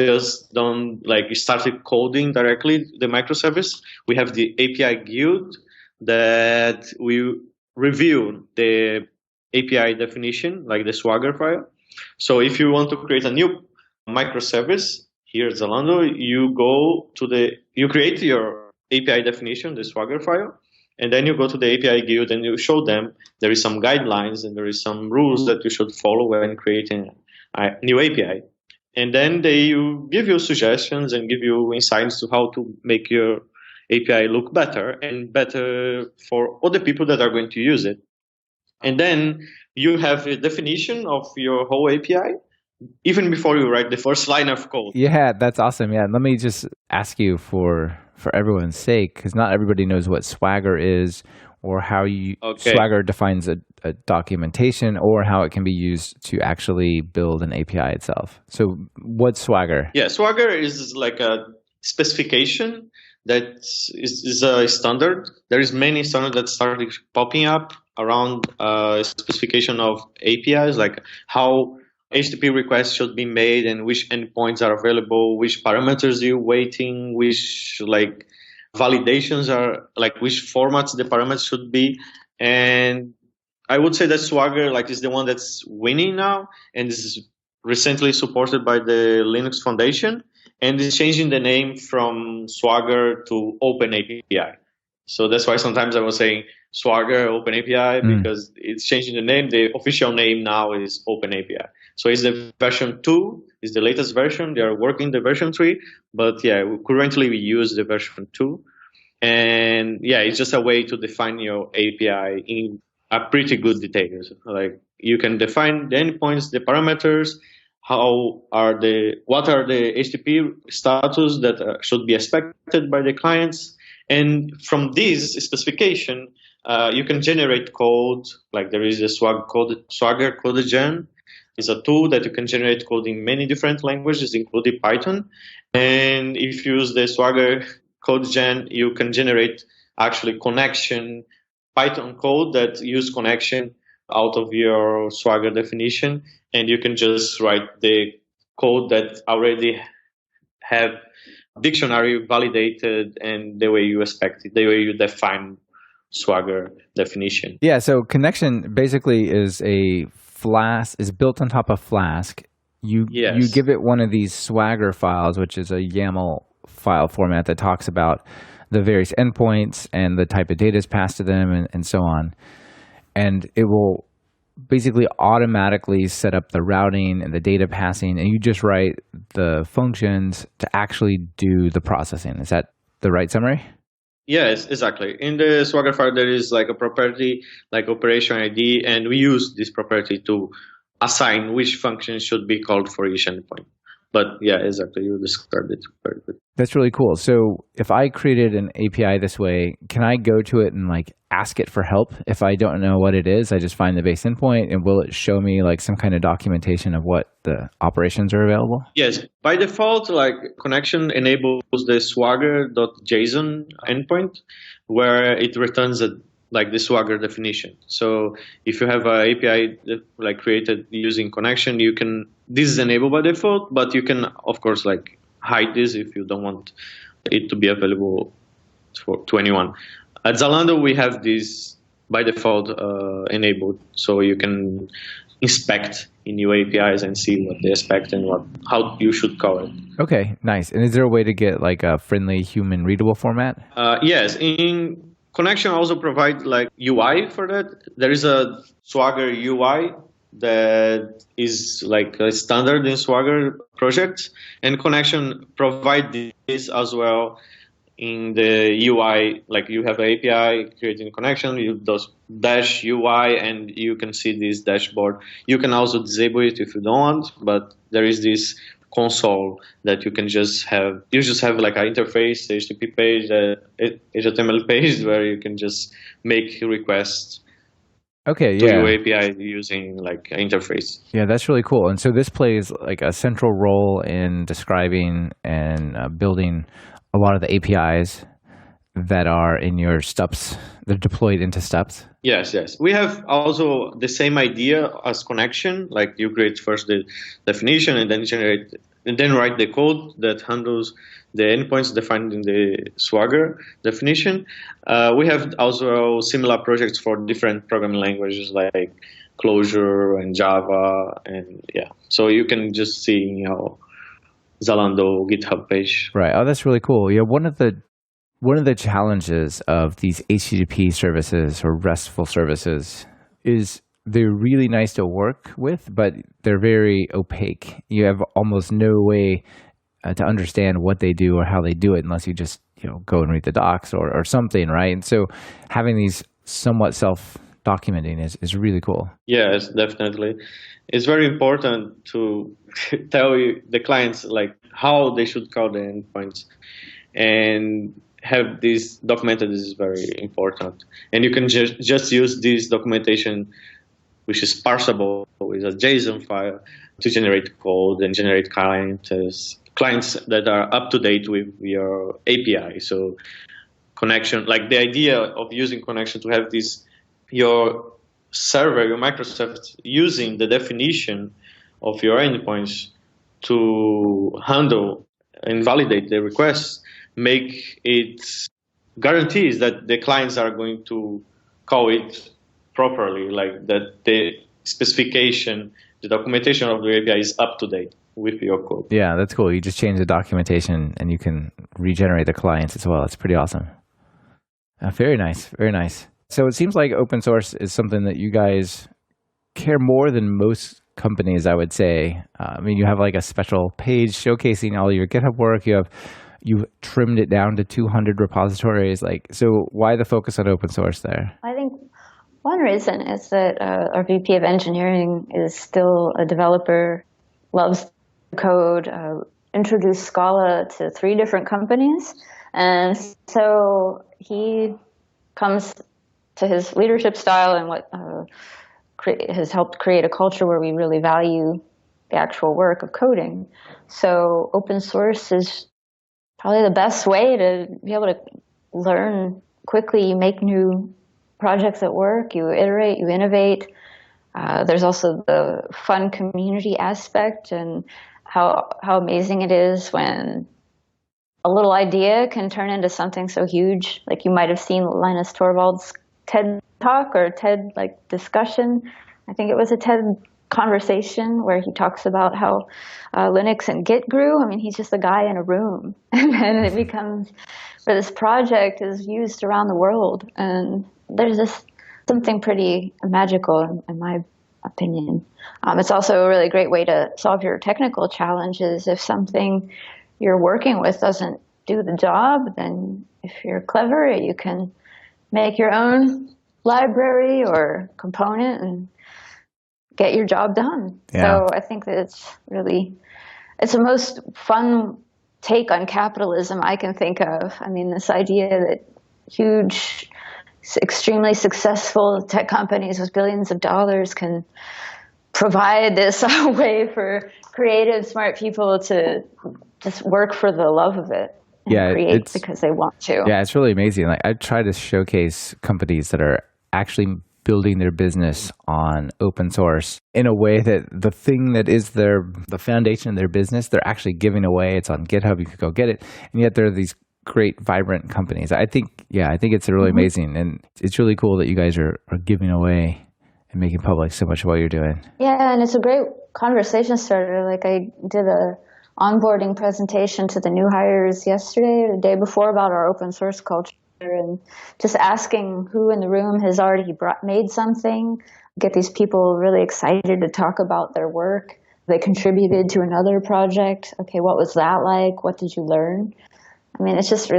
don't you started coding directly the microservice. We have the API guild that we review the API definition, like the Swagger file. So if you want to create a new microservice here at Zalando, you create your API definition, the Swagger file, and then you go to the API guild and you show them there is some guidelines and there is some rules that you should follow when creating a new API. And then they give you suggestions and give you insights to how to make your API look better and better for other people that are going to use it. And then you have a definition of your whole API even before you write the first line of code. Yeah, that's awesome. Yeah, let me just ask you for everyone's sake, because not everybody knows what Swagger is or how Swagger defines a documentation or how it can be used to actually build an API itself. So what's Swagger? Yeah, Swagger is like a specification that is a standard. There is many standards that started popping up around specification of APIs, like how HTTP requests should be made and which endpoints are available, which parameters you're waiting, which validations are, which formats the parameters should be. And I would say that Swagger is the one that's winning now and is recently supported by the Linux Foundation and is changing the name from Swagger to Open API. So that's why sometimes I was saying Swagger Open API because it's changing the name. The official name now is Open API. So it's the version 2, is the latest version. They are working the version 3, but currently we use the version 2. And it's just a way to define your API in a pretty good detail. Like you can define the endpoints, the parameters, what are the HTTP status that should be expected by the clients. And from this specification, you can generate code. Like there is a Swagger Code Gen. It's a tool that you can generate code in many different languages, including Python. And if you use the Swagger Code Gen, you can generate actually connection Python code that use connection out of your Swagger definition. And you can just write the code that already have dictionary validated and the way you expect it, the way you define Swagger definition. Yeah, so connection basically is built on top of Flask. You give it one of these Swagger files, which is a YAML file format that talks about the various endpoints and the type of data is passed to them and so on. And it will basically automatically set up the routing and the data passing, and you just write the functions to actually do the processing. Is that the right summary? Yes, exactly. In the Swagger file, there is a property like operation ID, and we use this property to assign which function should be called for each endpoint. But exactly. You described it very good. That's really cool. So if I created an API this way, can I go to it and ask it for help? If I don't know what it is, I just find the base endpoint, and will it show me some kind of documentation of what the operations are available? Yes. By default, connection enables the swagger.json endpoint where it returns the Swagger definition. So if you have an API created using connection, this is enabled by default, but you can of course hide this if you don't want it to be available to anyone. At Zalando, we have this by default enabled, so you can inspect in new APIs and see what they expect and how you should call it. Okay, nice. And is there a way to get a friendly human readable format? Yes. In Connection also provides UI for that. There is a Swagger UI that is a standard in Swagger projects, and Connection provide this as well in the UI. You have an API creating connection, you does dash UI, and you can see this dashboard. You can also disable it if you don't want, but there is this console that you can just have. You just have an interface, HTTP page, HTML page where you can just make requests. Okay, to your API using an interface. Yeah, that's really cool. And so this plays a central role in describing and building a lot of the APIs that are in your stubs. They're deployed into stubs. Yes. We have also the same idea as connection. You create first the definition and then write the code that handles the endpoints defined in the Swagger definition. We have also similar projects for different programming languages like Clojure and Java, and yeah. So you can just see, Zalando GitHub page. Right. Oh, that's really cool. Yeah, one of the challenges of these HTTP services or RESTful services is they're really nice to work with, but they're very opaque. You have almost no way to understand what they do or how they do it unless you just go and read the docs or something, right? And so having these somewhat self-documenting is really cool. Yes, definitely. It's very important to tell the clients like how they should call the endpoints, and have this documented is very important. And you can just use this documentation, which is parsable with a JSON file, to generate code and generate clients that are up to date with your API. So connection, like the idea of using connection to have your server, your microservice, using the definition of your endpoints to handle and validate the requests, make it guarantees that the clients are going to call it properly, like that the specification, the documentation of the API is up to date with your code. Yeah, that's cool. You just change the documentation and you can regenerate the clients as well. It's pretty awesome. Very nice. Very nice. So it seems like open source is something that you guys care more than most companies, I would say. I mean, you have like a special page showcasing all your GitHub work. You've trimmed it down to 200 repositories. So why the focus on open source there? I think one reason is that our VP of engineering is still a developer, loves code, introduced Scala to 3 different companies. And so he comes to his leadership style and what has helped create a culture where we really value the actual work of coding. So open source is probably the best way to be able to learn quickly. You make new projects at work, you iterate, you innovate. There's also the fun community aspect and how amazing it is when a little idea can turn into something so huge. Like you might have seen Linus Torvalds' TED Talk or TED discussion. I think it was a TED conversation where he talks about how Linux and Git grew. I mean, he's just a guy in a room, and then it becomes, for this project is used around the world, and there's just something pretty magical in my opinion. It's also a really great way to solve your technical challenges. If something you're working with doesn't do the job, then if you're clever, you can make your own library or component and get your job done. Yeah. So I think that it's the most fun take on capitalism I can think of. I mean, this idea that huge, extremely successful tech companies with billions of dollars can provide this way for creative, smart people to just work for the love of it. And create because they want to. Yeah, it's really amazing. I try to showcase companies that are actually building their business on open source in a way that the thing that is the foundation of their business, they're actually giving away. It's on GitHub. You could go get it. And yet there are these great, vibrant companies. I think it's really amazing. And it's really cool that you guys are giving away and making public so much of what you're doing. Yeah, and it's a great conversation starter. I did a onboarding presentation to the new hires yesterday or the day before about our open source culture, and just asking who in the room has already made something, get these people really excited to talk about their work. They contributed to another project. Okay, what was that like? What did you learn? I mean, it's just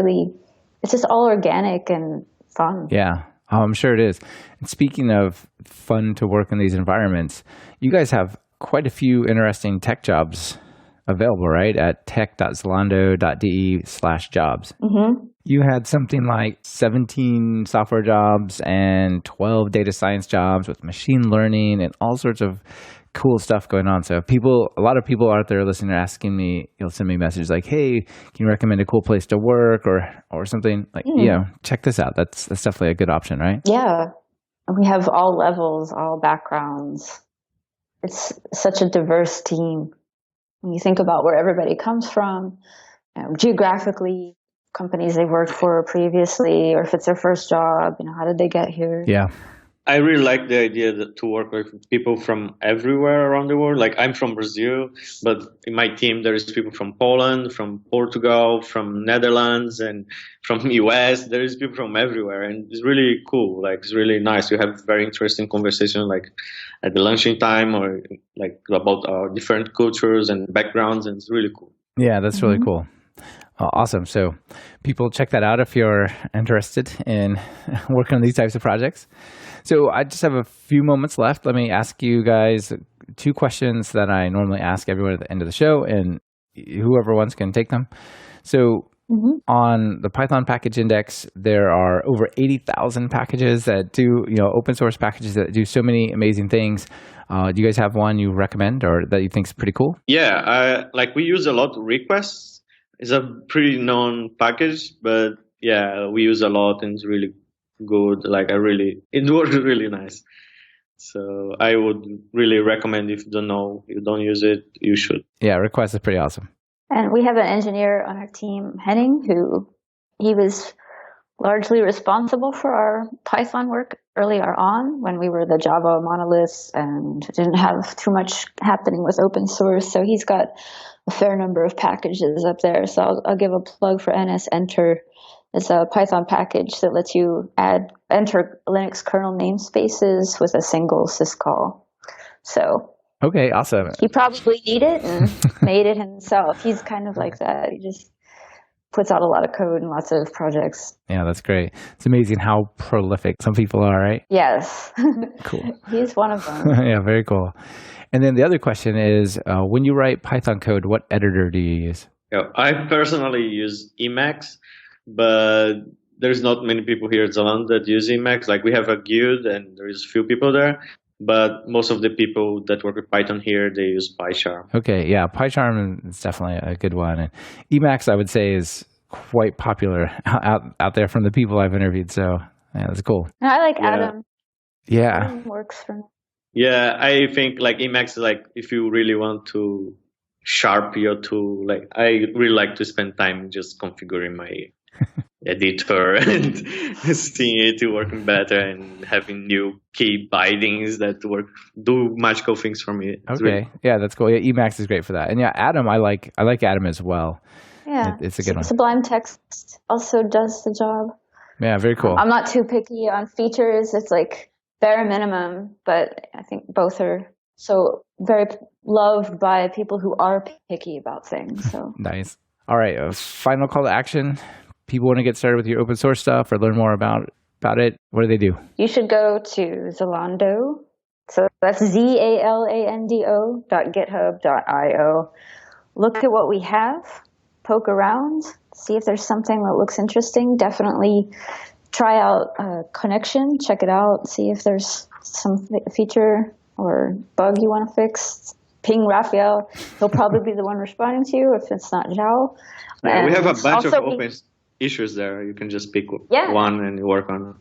all organic and fun. Yeah. Oh, I'm sure it is. And speaking of fun to work in these environments, you guys have quite a few interesting tech jobs available, right? At tech.zalando.de/jobs. Mm-hmm. You had something like 17 software jobs and 12 data science jobs with machine learning and all sorts of cool stuff going on. So a lot of people out there listening are asking me, you'll send me messages like, hey, can you recommend a cool place to work or something like, check this out. That's definitely a good option, right? Yeah. We have all levels, all backgrounds. It's such a diverse team. When you think about where everybody comes from, geographically, companies they worked for previously, or if it's their first job, how did they get here? Yeah. I really like the idea to work with people from everywhere around the world. Like I'm from Brazil, but in my team there is people from Poland, from Portugal, from Netherlands, and from US. There is people from everywhere, and it's really cool. Like it's really nice. You have very interesting conversation, like at the lunching time, or like about different cultures and backgrounds, and it's really cool. Yeah, that's really cool. Awesome. So people check that out if you're interested in working on these types of projects. So I just have a few moments left. Let me ask you guys 2 questions that I normally ask everyone at the end of the show, and whoever wants can take them. So on the Python package index, there are over 80,000 packages that do, open source packages that do so many amazing things. Do you guys have one you recommend or that you think is pretty cool? Yeah, like we use a lot of requests. It's a pretty known package, but yeah, we use a lot and it's really good. It works really nice. So I would really recommend if you don't use it, you should. Yeah, request is pretty awesome. And we have an engineer on our team, Henning, he was largely responsible for our Python work earlier on when we were the Java monoliths and didn't have too much happening with open source. So he's got a fair number of packages up there. So I'll give a plug for NSEnter. It's a Python package that lets you enter Linux kernel namespaces with a single syscall. So okay, awesome. He probably need it and made it himself. He's kind of like that. He just puts out a lot of code and lots of projects. Yeah, that's great. It's amazing how prolific some people are, right? Yes. Cool. He's one of them. Yeah, very cool. And then the other question is, when you write Python code, what editor do you use? I personally use Emacs, but there's not many people here at Zalando that use Emacs. Like we have a guild and there is a few people there, but most of the people that work with Python here, they use PyCharm. Okay, yeah, PyCharm is definitely a good one. And Emacs, I would say, is quite popular out there from the people I've interviewed. So yeah, that's cool. And I like Atom. Yeah. Atom works for me. Yeah, I think like Emacs, like if you really want to sharp your tool, like I really like to spend time just configuring my editor and seeing it working better and having new key bindings that do magical things for me. It's okay, really... yeah, that's cool. Yeah, Emacs is great for that. And yeah, Atom, I like Atom as well. Yeah, it's a good one. Sublime Text also does the job. Yeah, very cool. I'm not too picky on features. It's like bare minimum, but I think both are so very loved by people who are picky about things. So nice. All right, a final call to action. People want to get started with your open source stuff or learn more about it. What do they do? You should go to Zalando. So that's zalando.github.io. Look at what we have. Poke around. See if there's something that looks interesting. Definitely try out Connection. Check it out. See if there's some feature or bug you want to fix. Ping Rafael. He'll probably be the one responding to you if it's not Zhao. Yeah, we have a bunch of open issues there. You can just pick one and work on it.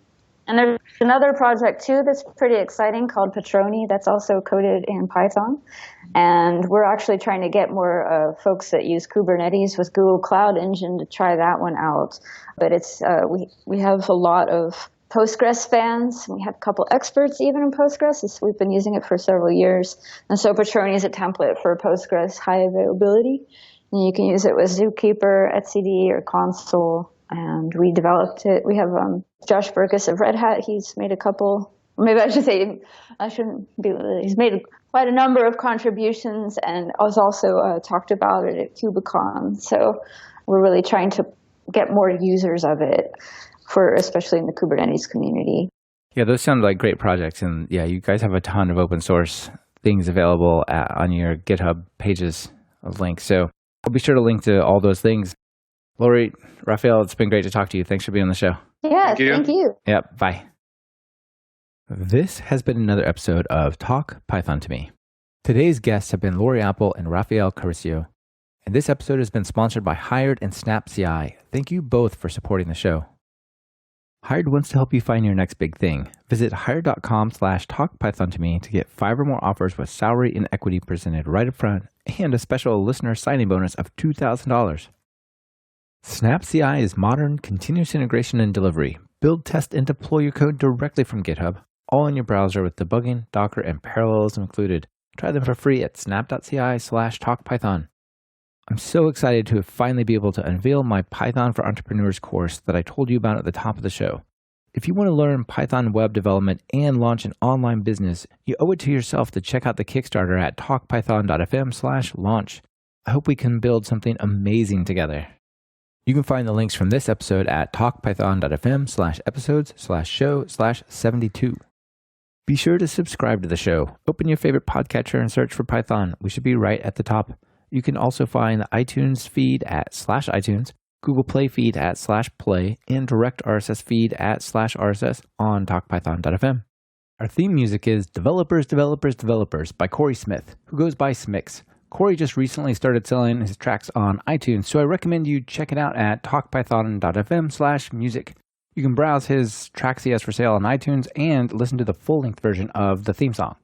And there's another project too that's pretty exciting called Patroni that's also coded in Python. And we're actually trying to get more folks that use Kubernetes with Google Cloud Engine to try that one out. But it's we have a lot of Postgres fans. We have a couple experts even in Postgres. We've been using it for several years. And so Patroni is a template for Postgres high availability. And you can use it with Zookeeper, etcd, or Consul. And we developed it. We have Josh Burkus of Red Hat. He's made a couple, maybe I should say, he's made quite a number of contributions and was also talked about it at KubeCon. So we're really trying to get more users of it, especially in the Kubernetes community. Yeah, those sound like great projects. And yeah, you guys have a ton of open source things available on your GitHub pages of links. So I'll be sure to link to all those things. Lauri, Rafael, it's been great to talk to you. Thanks for being on the show. Yeah, thank you. Yep, bye. This has been another episode of Talk Python to Me. Today's guests have been Lauri Apple and Rafael Caricio, and this episode has been sponsored by Hired and SnapCI. Thank you both for supporting the show. Hired wants to help you find your next big thing. Visit hired.com/talkpython to me to get 5 or more offers with salary and equity presented right up front and a special listener signing bonus of $2,000. SnapCI is modern, continuous integration and delivery. Build, test, and deploy your code directly from GitHub. all in your browser with debugging, Docker, and parallelism included. Try them for free at snap.ci/talkpython. I'm so excited to finally be able to unveil my Python for Entrepreneurs course that I told you about at the top of the show. If you want to learn Python web development and launch an online business, you owe it to yourself to check out the Kickstarter at talkpython.fm/launch. I hope we can build something amazing together. You can find the links from this episode at talkpython.fm/episodes/show/72. Be sure to subscribe to the show. Open your favorite podcatcher and search for Python. We should be right at the top. You can also find the iTunes feed at /iTunes, Google Play feed at /play, and direct RSS feed at /RSS on talkpython.fm. Our theme music is Developers, Developers, Developers by Corey Smith, who goes by Smix. Corey just recently started selling his tracks on iTunes, so I recommend you check it out at talkpython.fm/music. You can browse his tracks he has for sale on iTunes and listen to the full-length version of the theme song.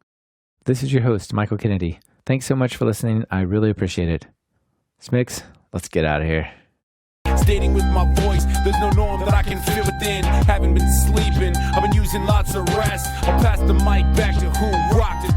This is your host, Michael Kennedy. Thanks so much for listening. I really appreciate it. Smix, let's get out of here. Stating with my voice, there's no norm that I can feel within. Haven't been sleeping, I've been using lots of rest. I'll pass the mic back to who rocked it